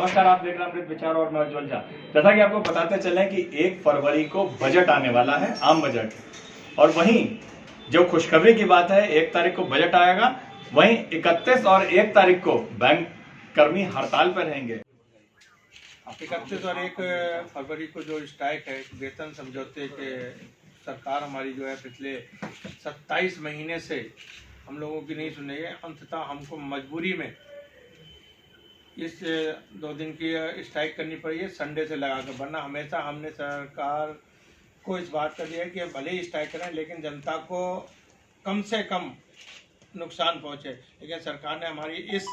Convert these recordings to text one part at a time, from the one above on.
नमस्कार, आप देख रहे हैं अमृत विचार और मैं उज्ज्वल झा। जैसा कि आपको बताते चलें कि 1 फरवरी को बजट आने वाला है, आम बजट। और वहीं जो खुशखबरी की बात है, 1 तारीख को बजट आएगा, वहीं 31 और 1 तारीख को बैंक कर्मी हड़ताल पर रहेंगे। 31 और 1 फरवरी को जो स्ट्राइक है, वेतन समझौते के सरकार हमारी जो है पिछले 27 महीने से हम लोगों की नहीं सुन रही है। अंततः हमको मजबूरी में इस 2 दिन की स्ट्राइक करनी पड़ी है, संडे से लगा कर। वरना हमेशा हमने सरकार को इस बात का दिया है कि भले ही स्ट्राइक करें लेकिन जनता को कम से कम नुकसान पहुंचे। लेकिन सरकार ने हमारी इस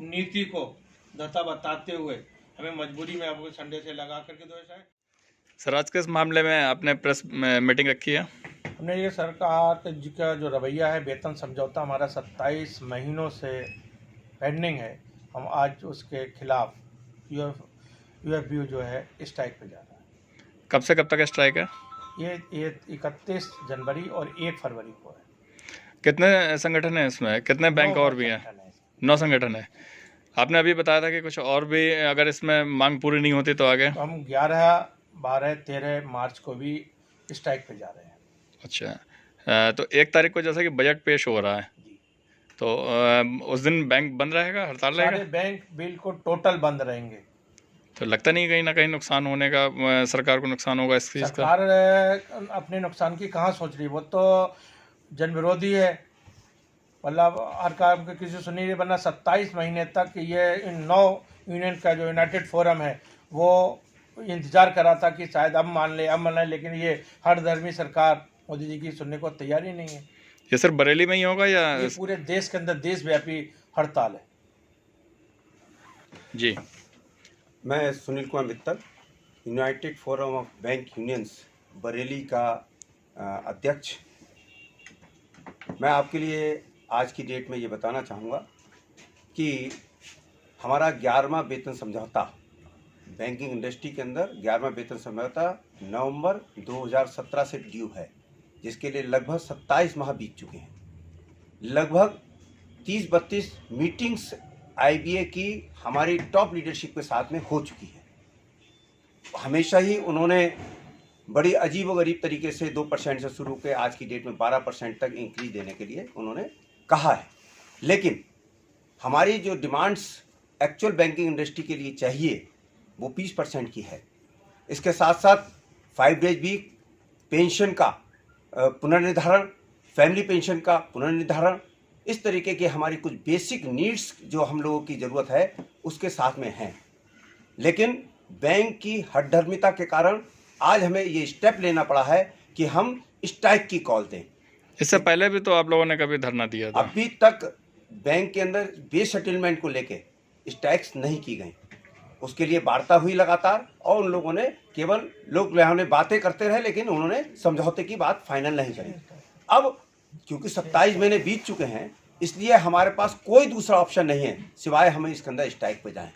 नीति को धता बताते हुए हमें मजबूरी में अब संडे से लगा करके दो स्ट्राइक। सर, आज किस मामले में आपने प्रेस मीटिंग रखी है? हमने ये सरकार का जो रवैया है, वेतन समझौता हमारा 27 महीनों से पेंडिंग है, हम आज उसके खिलाफ यूएफबीयू जो है स्ट्राइक पे जा रहा है। कब से कब तक स्ट्राइक है? ये 31 जनवरी और 1 फरवरी को है। कितने संगठन हैं इसमें? कितने बैंक और भी हैं? 9 संगठन है। आपने अभी बताया था कि कुछ और भी अगर इसमें मांग पूरी नहीं होती तो आगे? तो हम 11, 12, 13 मार्च को भी स्ट्राइक पे जा रहे हैं। अच्छा, तो 1 तारीख को जैसा कि बजट पेश हो रहा है, तो उस दिन बैंक बंद रहेगा, हड़ताल रहेगा? सारे बैंक बिल्कुल टोटल बंद रहेंगे। तो लगता नहीं कहीं ना कहीं नुकसान होने का, सरकार को नुकसान होगा इस चीज़ का? सरकार अपने नुकसान की कहाँ सोच रही है, वो तो जन विरोधी है। मतलब हर काम के किसी सुनी नहीं। वरना 27 महीने तक ये इन 9 यूनियन का जो यूनाइटेड फोरम है वो इंतजार कर रहा था कि शायद अब मान ले, लेकिन ये हर धर्मी सरकार मोदी जी की सुनने को तैयार ही नहीं है। ये सिर्फ बरेली में ही होगा या ये पूरे देश के अंदर देशव्यापी हड़ताल है? जी, मैं Sunil Kumar Mittal, United forum of bank unions Bareilly का अध्यक्ष। मैं आपके लिए आज की डेट में ये बताना चाहूँगा कि हमारा 11वां वेतन समझौता बैंकिंग इंडस्ट्री के अंदर 11वां वेतन समझौता नवंबर 2017 से ड्यू है, जिसके लिए लगभग 27 माह बीत चुके हैं। लगभग 30-32 मीटिंग्स आईबीए की हमारी टॉप लीडरशिप के साथ में हो चुकी है। हमेशा ही उन्होंने बड़ी अजीब व गरीब तरीके से 2% से शुरू के आज की डेट में 12% तक इंक्रीज देने के लिए उन्होंने कहा है। लेकिन हमारी जो डिमांड्स एक्चुअल बैंकिंग इंडस्ट्री के लिए चाहिए वो 20% की है। इसके साथ साथ 5 डेज वीक, पेंशन का पुनर्निर्धारण, फैमिली पेंशन का पुनर्निर्धारण, इस तरीके के हमारी कुछ बेसिक नीड्स जो हम लोगों की ज़रूरत है उसके साथ में हैं। लेकिन बैंक की हठधर्मिता के कारण आज हमें ये स्टेप लेना पड़ा है कि हम स्ट्राइक की कॉल दें। इससे पहले भी तो आप लोगों ने कभी धरना दिया था? अभी तक बैंक के अंदर बेस सेटलमेंट को लेके स्ट्राइक्स नहीं की गई, उसके लिए वार्ता हुई लगातार और उन लोगों ने केवल बातें करते रहे, लेकिन उन्होंने समझौते की बात फाइनल नहीं करी। अब क्योंकि 27 महीने बीत चुके हैं, इसलिए हमारे पास कोई दूसरा ऑप्शन नहीं है सिवाय हमें इसके अंदर स्ट्राइक पे जाएं।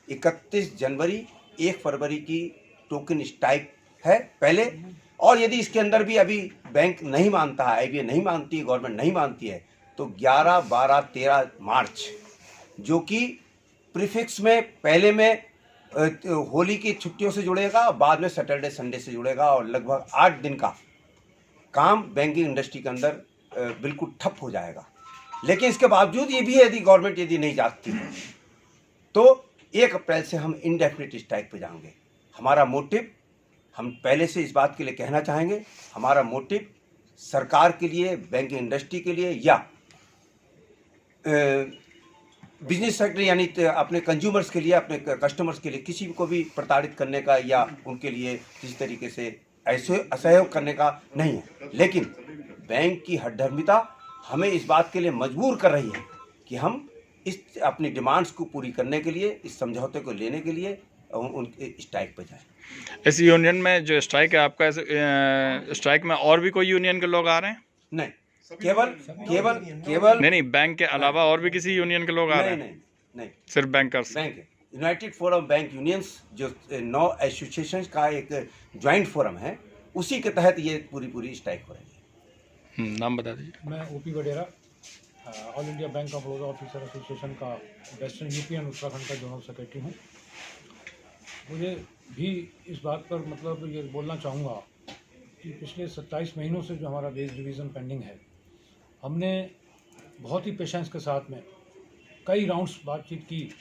31 जनवरी 1 फरवरी की टोकन स्ट्राइक है पहले, और यदि इसके अंदर भी अभी बैंक नहीं मानता है, आईबीए नहीं मानती है, गवर्नमेंट नहीं मानती है, तो 11, 12, 13 मार्च जो कि प्रीफिक्स में पहले में होली की छुट्टियों से जुड़ेगा, बाद में सैटरडे संडे से जुड़ेगा, और लगभग 8 दिन का काम बैंकिंग इंडस्ट्री के अंदर बिल्कुल ठप हो जाएगा। लेकिन इसके बावजूद ये भी है, यदि गवर्नमेंट यदि नहीं जागती तो 1 अप्रैल से हम इंडेफिनिट स्ट्राइक पे जाएंगे। हमारा मोटिव, हम पहले से इस बात के लिए कहना चाहेंगे, हमारा मोटिव सरकार के लिए, बैंकिंग इंडस्ट्री के लिए या बिजनेस सेक्टर यानी अपने कंज्यूमर्स के लिए, अपने कस्टमर्स के लिए किसी को भी प्रताड़ित करने का या उनके लिए किसी तरीके से ऐसे असहयोग करने का नहीं है। लेकिन बैंक की हठधर्मिता हमें इस बात के लिए मजबूर कर रही है कि हम इस अपनी डिमांड्स को पूरी करने के लिए, इस समझौते को लेने के लिए उनके स्ट्राइक पर जाएं। इस यूनियन में जो स्ट्राइक है आपका, स्ट्राइक में और भी कोई यूनियन के लोग आ रहे हैं? नहीं, केवल नहीं, बैंक के अलावा और भी किसी यूनियन के लोग आ रहे हैं? नहीं, सिर्फ बैंकर्स? बैंक है। यूनाइटेड फोरम बैंक यूनियंस जो 9 एसोसिएशन का एक ज्वाइंट फोरम है, उसी के तहत ये पूरी स्ट्राइक हो रही है। नाम बता दीजिए। मैं OP Vadera, all India bank of Baroda officer association का वेस्टर्न यूपी एंड उत्तराखंड का जनरल सेक्रेटरी हूँ। मुझे भी इस बात पर मतलब ये बोलना चाहूँगा कि पिछले 27 महीनों से जो हमारा बेस डिवीज़न पेंडिंग है, हमने बहुत ही पेशेंस के साथ में कई राउंड्स बातचीत की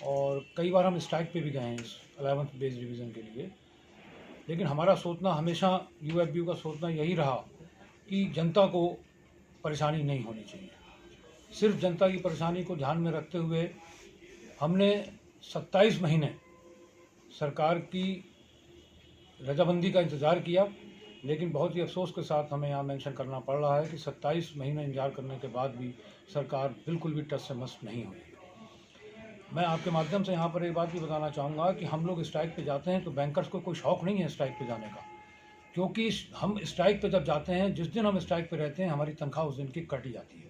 और कई बार हम स्ट्राइक पे भी गए हैं इस 11th बेस डिवीज़न के लिए। लेकिन हमारा सोचना हमेशा यूएफबीयू का सोचना यही रहा कि जनता को परेशानी नहीं होनी चाहिए। सिर्फ जनता की परेशानी को ध्यान में रखते हुए हमने 27 महीने सरकार की रजाबंदी का इंतज़ार किया, लेकिन बहुत ही अफसोस के साथ हमें यहाँ मेंशन करना पड़ रहा है कि 27 महीने इंतजार करने के बाद भी सरकार बिल्कुल भी टस से मस नहीं हुई। मैं आपके माध्यम से यहाँ पर एक बात भी बताना चाहूँगा कि हम लोग स्ट्राइक पे जाते हैं तो बैंकर्स को कोई शौक़ नहीं है स्ट्राइक पे जाने का, क्योंकि हम स्ट्राइक पे जब जाते हैं, जिस दिन हम स्ट्राइक पे रहते हैं, हमारी तनख्वाह उस दिन की कट जाती है।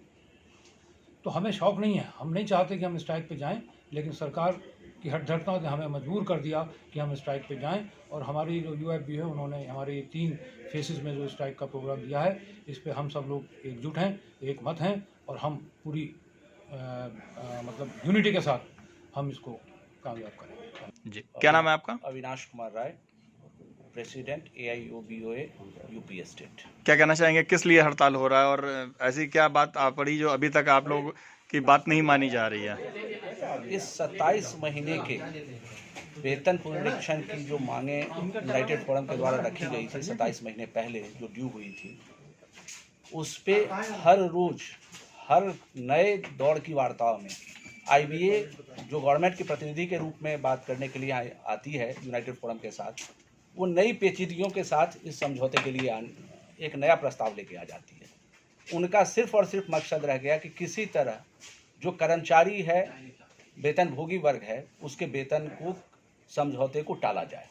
तो हमें शौक़ नहीं है, हम नहीं चाहते कि हम स्ट्राइक पे जाएं, लेकिन सरकार की हठधर्मिता ने हमें मजबूर कर दिया कि हम स्ट्राइक पे जाएं। और हमारी जो यूएफबी है, उन्होंने हमारे 3 फेसेस में जो स्ट्राइक का प्रोग्राम दिया है, इस पे हम सब लोग एकजुट हैं, एक मत हैं और हम पूरी मतलब यूनिटी के साथ हम इसको कामयाब करेंगे। जी, क्या नाम है आपका? Avinash Kumar Rai, president AIOBOA UP state. क्या कहना चाहेंगे, किस लिए हड़ताल हो रहा है और ऐसी क्या बात आ पड़ी जो अभी तक आप लोग की बात नहीं मानी जा रही है? इस 27 महीने के वेतन पुनरीक्षण की जो मांगे यूनाइटेड फोरम के द्वारा रखी गई थी 27 महीने पहले जो ड्यू हुई थी, उस पे हर रोज हर नए दौर की वार्ताओं में IBA जो गवर्नमेंट के प्रतिनिधि के रूप में बात करने के लिए आती है यूनाइटेड फोरम के साथ, वो नई पेचीदगियों के साथ इस समझौते के लिए एक नया प्रस्ताव लेके आ जाती है। उनका सिर्फ और सिर्फ मकसद रह गया कि किसी तरह जो कर्मचारी है, वेतनभोगी वर्ग है, उसके वेतन को समझौते को टाला जाए।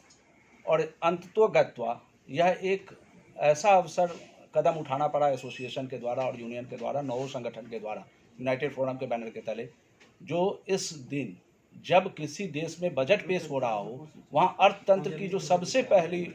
और अंततोगत्वा यह एक ऐसा अवसर कदम उठाना पड़ा एसोसिएशन के द्वारा और यूनियन के द्वारा, नौ संगठन के द्वारा, यूनाइटेड फोरम के बैनर के तले, जो इस दिन जब किसी देश में बजट पेश हो रहा हो, वहाँ अर्थतंत्र की जो सबसे पहली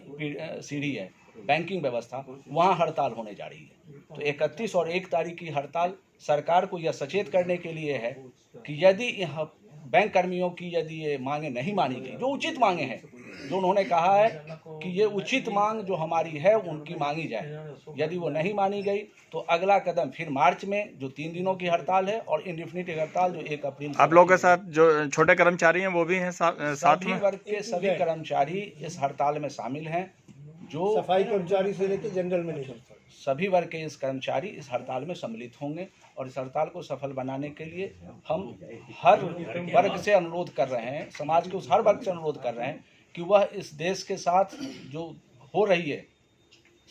सीढ़ी है बैंकिंग व्यवस्था, वहाँ हड़ताल होने जा रही है। तो 31 और 1 तारीख की हड़ताल सरकार को यह सचेत करने के लिए है कि यदि यह बैंक कर्मियों की यदि ये मांगे नहीं मानी गई, जो उचित मांगे हैं, जो उन्होंने कहा है कि ये उचित मांग जो हमारी है उनकी मांगी जाए, यदि वो नहीं मानी गई तो अगला कदम फिर मार्च में जो 3 दिनों की हड़ताल है और इंडेफिनिट हड़ताल जो 1 अप्रैल। आप लोगों के साथ जो छोटे कर्मचारी हैं वो भी हैं साथ में? वर्ग के सभी कर्मचारी इस हड़ताल में शामिल हैं, जो सफाई कर्मचारी से लेकर जनरल मैनेजर सभी वर्ग के इस कर्मचारी इस हड़ताल में सम्मिलित होंगे। और इस हड़ताल को सफल बनाने के लिए हम हर वर्ग से अनुरोध कर रहे हैं, समाज के उस हर वर्ग से अनुरोध कर रहे हैं कि वह इस देश के साथ जो हो रही है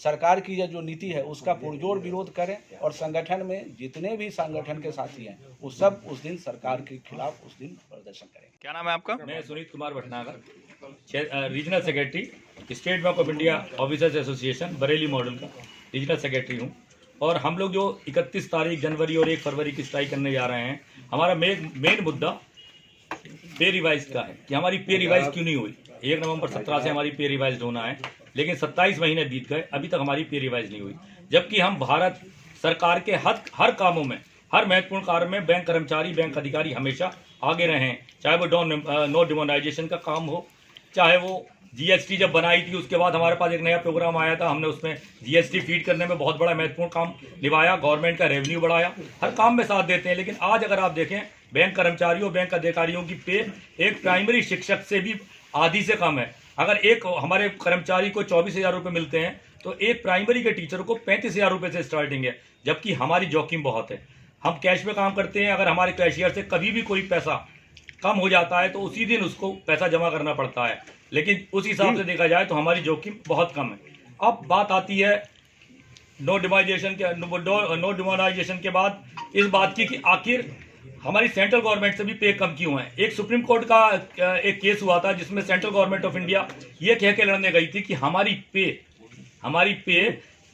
सरकार की यह जो नीति है उसका पुरजोर विरोध करें। और संगठन में जितने भी संगठन के साथी हैं वो सब उस दिन सरकार के खिलाफ उस दिन प्रदर्शन करें। क्या नाम है आपका? मैं Sunit Kumar Bhatnagar, regional secretary state bank of India officers association Bareilly model का रीजनल सेक्रेटरी हूँ। और हम लोग जो 31 तारीख जनवरी और 1 फरवरी की स्ट्राइक करने जा रहे हैं, हमारा मेन मुद्दा पे रिवाइज का है कि हमारी पे रिवाइज क्यों नहीं हुई। 1 नवंबर 17 से हमारी पे रिवाइज होना है, लेकिन 27 महीने बीत गए, अभी तक हमारी पे रिवाइज नहीं हुई। जबकि हम भारत सरकार के हर कामों में, हर महत्वपूर्ण कार्य में बैंक कर्मचारी, बैंक अधिकारी हमेशा आगे रहे हैं, चाहे वो नो डिमोनाइजेशन का काम हो, चाहे वो GST जब बनाई थी उसके बाद हमारे पास एक नया प्रोग्राम आया था, हमने उसमें GST फीड करने में बहुत बड़ा महत्वपूर्ण काम निभाया, गवर्नमेंट का रेवेन्यू बढ़ाया, हर काम में साथ देते हैं। लेकिन आज अगर आप देखें बैंक कर्मचारियों, बैंक अधिकारियों की पे एक प्राइमरी शिक्षक से भी आधी से कम है। अगर एक हमारे कर्मचारी को 24,000 रुपये मिलते हैं तो एक प्राइमरी के टीचर को 35,000 रुपये से स्टार्टिंग है। जबकि हमारी जोखिम बहुत है, हम कैश में काम करते हैं, अगर हमारे कैशियर से कभी भी कोई पैसा कम हो जाता है तो उसी दिन उसको पैसा जमा करना पड़ता है। लेकिन उस हिसाब से देखा जाए तो हमारी जोखिम बहुत कम है। अब बात आती है नो डिमोनाइजेशन के बाद इस बात की कि आखिर हमारी सेंट्रल गवर्नमेंट से भी पे कम क्यों है। एक सुप्रीम कोर्ट का एक केस हुआ था जिसमें सेंट्रल गवर्नमेंट ऑफ इंडिया ये कह के लड़ने गई थी कि हमारी पे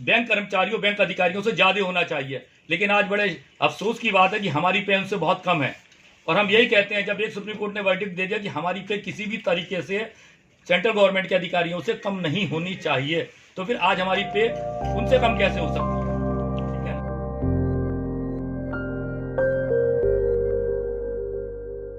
बैंक कर्मचारियों, बैंक अधिकारियों से ज़्यादा होना चाहिए। लेकिन आज बड़े अफसोस की बात है कि हमारी पे उनसे बहुत कम है। और हम यही कहते हैं, जब एक सुप्रीम कोर्ट ने वर्डिक्ट दे दिया कि हमारी पे किसी भी तरीके से सेंट्रल गवर्नमेंट के अधिकारियों से कम नहीं होनी चाहिए, तो फिर आज हमारी पे उनसे कम कैसे हो सकती है।